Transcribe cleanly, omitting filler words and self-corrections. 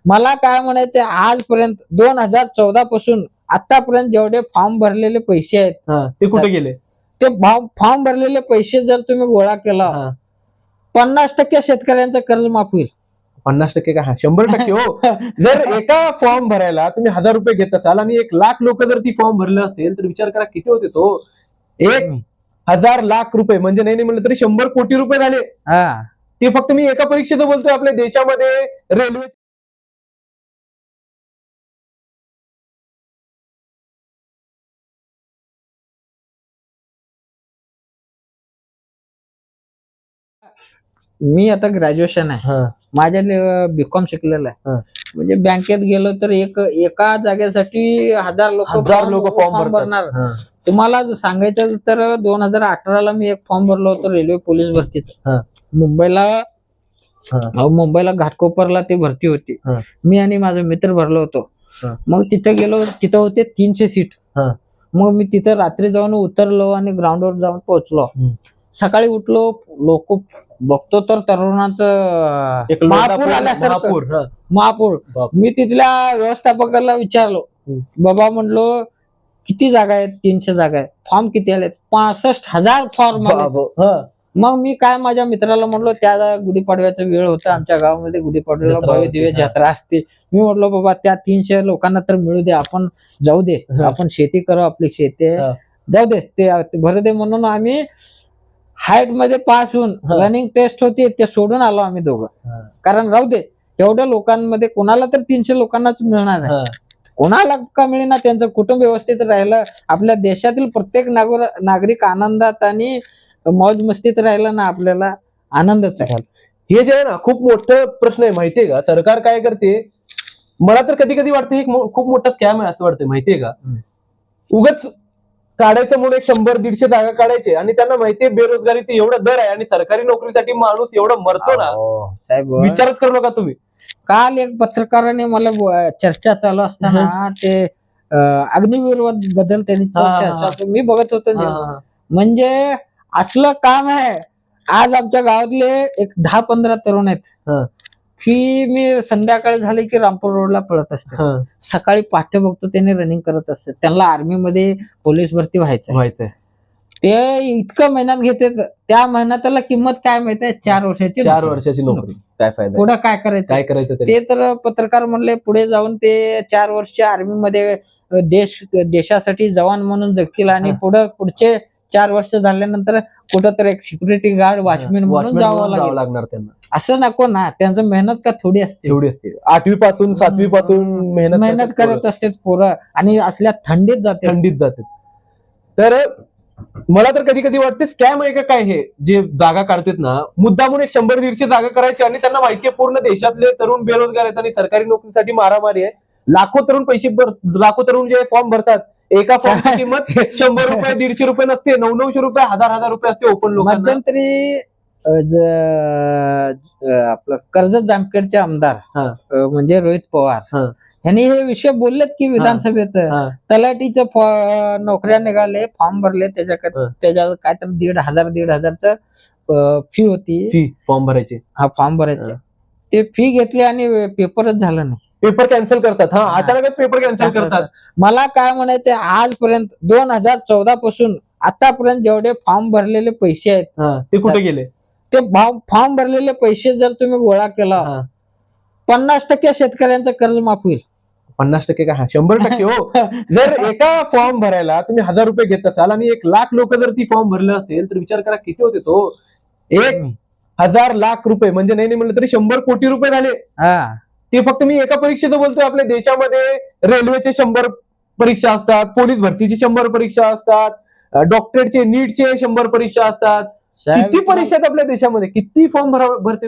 मला काय म्हणायचं, आजपर्यंत 2014 पासून आतापर्यंत जेवढे फॉर्म भरलेले पैसे आहेत ते कुठे गेले? ते फॉर्म भरलेले पैसे जर तुम्ही गोळा केला 50% शेतकऱ्यांचं कर्ज माफ होईल. 50% का? 100% हो. जर एका फॉर्म भरायला तुम्ही 1000 रुपये घेत असाल आणि 1,00,000 लोक जर ती फॉर्म भरले असेल तर विचार करा किती होते तो. 1,000 रुपये म्हणजे नाही म्हणलं तरी 100 कोटी रुपये झाले. ते फक्त मी एका परीक्षेचं बोलतोय. आपल्या देशामध्ये रेल्वे मी आता ग्रॅज्युएशन आहे, माझ्या बीकॉम शिकलेलं आहे. म्हणजे बँकेत गेलो तर एका जागेसाठी 1000 लोक फॉर्म भरणार. तुम्हाला सांगायचं तर 2018ला मी एक फॉर्म भरलो होतो रेल्वे पोलीस भरतीचा. मुंबईला घाटकोपरला ती भरती होती. मी आणि माझा मित्र भरलो होतो. मग तिथे गेलो, तिथं होते 300 सीट. मग मी तिथं रात्री जाऊन उतरलो आणि ग्राउंडवर जाऊन पोहोचलो. सकाळी उठलो, लोक बघतो तर तरुणाचं महापूर आल्यासारखं महापूर. मी तिथल्या व्यवस्थापकाला विचारलो, बाबा म्हणलो किती जागा आहेत? 300 जागा आहेत. फॉर्म किती आले? 65,000 फॉर्म आले. मग मी काय माझ्या मित्राला म्हणलो, त्या गुढीपाडव्याचा वेळ होता, आमच्या गावामध्ये गुढीपाडव्याला भव्य दिव्य जत्रा असते. मी म्हटलो बाबा त्या 300 लोकांना तर मिळू दे, आपण जाऊ दे, आपण शेती करू, आपली शेती जाऊ दे, ते भरू दे. म्हणून आम्ही हाईट मध्ये पास होऊन रनिंग टेस्ट होती ते सोडून आलो आम्ही दोघं. कारण राहू दे, एवढ्या लोकांमध्ये कोणाला तर 300 लोकांनाच मिळणार आहे. कोणाला का मिळेना, त्यांचं कुटुंब व्यवस्थित राहिलं, आपल्या देशातील प्रत्येक नागरिक आनंदात आणि मौज मस्तीत राहिलं ना, आपल्याला आनंदच आहे. हे जे आहे ना, खूप मोठं प्रश्न आहे माहितीये का. सरकार काय करते, मला तर कधी कधी वाटतं हे खूप मोठा स्कॅम आहे असं वाटतं माहितीये का. उगाच काढायचं म्हणून 100-150 जागा काढायचे आणि त्यांना माहितीये बेरोजगारीचे एवढा दर आहे आणि सरकारी नोकरीसाठी माणूस एवढा मरतो ना, साहेब विचारच करू नका तुम्ही. काल एक पत्रकाराने मला चर्चा चालू असताना ते अग्निवीर बद्दल त्यांनी चर्चा मी बघत होतो. म्हणजे असलं काम आहे. आज आमच्या गावातले एक 10-15 तरुण आहेत की मी संध्याकाळी झाले की रामपूर रोडला पळत असते, सकाळी पहाटे बघतो त्यांनी रनिंग करत असतात. त्यांना आर्मी मध्ये पोलीस भरती व्हायचंय. ते इतकं मेहनत घेते, त्या मेहनतीला किंमत काय माहितीये? 4 वर्षाची नोकरी. काय फायदा? पुढे काय करायचं ते तर पत्रकार म्हणले, पुढे जाऊन ते 4 वर्ष आर्मी मध्ये देशासाठी जवान म्हणून जगतील आणि पुढचे 4 वर्ष झाल्यानंतर कुठंतरी एक सिक्युरिटी गार्ड, वॉचमॅन म्हणून जावं लागणार त्यांना. असं नको ना, त्यांचं मेहनत का थोडी असते? 8वी पासून 7वी पासून मेहनत करत असते पोरं आणि असल्या थंडीत जाते. तर मला तर कधी कधी वाटते स्कॅम आहे का काय हे जे जागा काढतात ना, मुद्दामून 100-150 जागा करायची आणि त्यांना माहितीये पूर्ण देशातले तरुण बेरोजगार आहेत आणि सरकारी नोकरीसाठी मारामारी आहे. लाखो तरुण जे फॉर्म भरतात, एका फॉर्मची किंमत 100 रुपये 150 रुपये नसते, 900 रुपये 1000 रुपये असते ओपन लोकांना. मध्यंतरी आपलं कर्जत जामखेडचे आमदार म्हणजे रोहित पवार यांनी हे विषय बोललेत की विधानसभेत तलाठीचं नोकऱ्या निघाले, फॉर्म भरले, त्याच्या काय तर 1,500 फी होती फॉर्म भरायचे. ते फी घेतली आणि पेपरच झालं नाही. पेपर कॅन्सल करतात. अचानकच पेपर कॅन्सल करतात. मला काय म्हणायचं, आजपर्यंत 2014 पासून आतापर्यंत जेवढे फॉर्म भरलेले पैसे आहेत ते कुठे गेले? ते फॉर्म भरलेले पैसे जर तुम्ही गोळा केला 50% शेतकऱ्यांचं कर्ज माफ होईल. 50% का? 100% हो. जर एका फॉर्म भरायला तुम्ही 1000 रुपये घेत असाल आणि 1,00,000 लोक जर ती फॉर्म भरले असेल तर विचार करा किती होते तो. 1,000 रुपये म्हणजे नाही म्हणलं तरी 100 कोटी रुपये झाले. ते फक्त मी एका परीक्षेचं बोलतोय. आपल्या देशामध्ये रेल्वेचे 100 परीक्षा असतात, पोलीस भरतीची 100 परीक्षा असतात, डॉक्टरेटचे नीटचे 100 परीक्षा असतात. किती परीक्षा आहेत आपल्या देशामध्ये, किती फॉर्म भरते.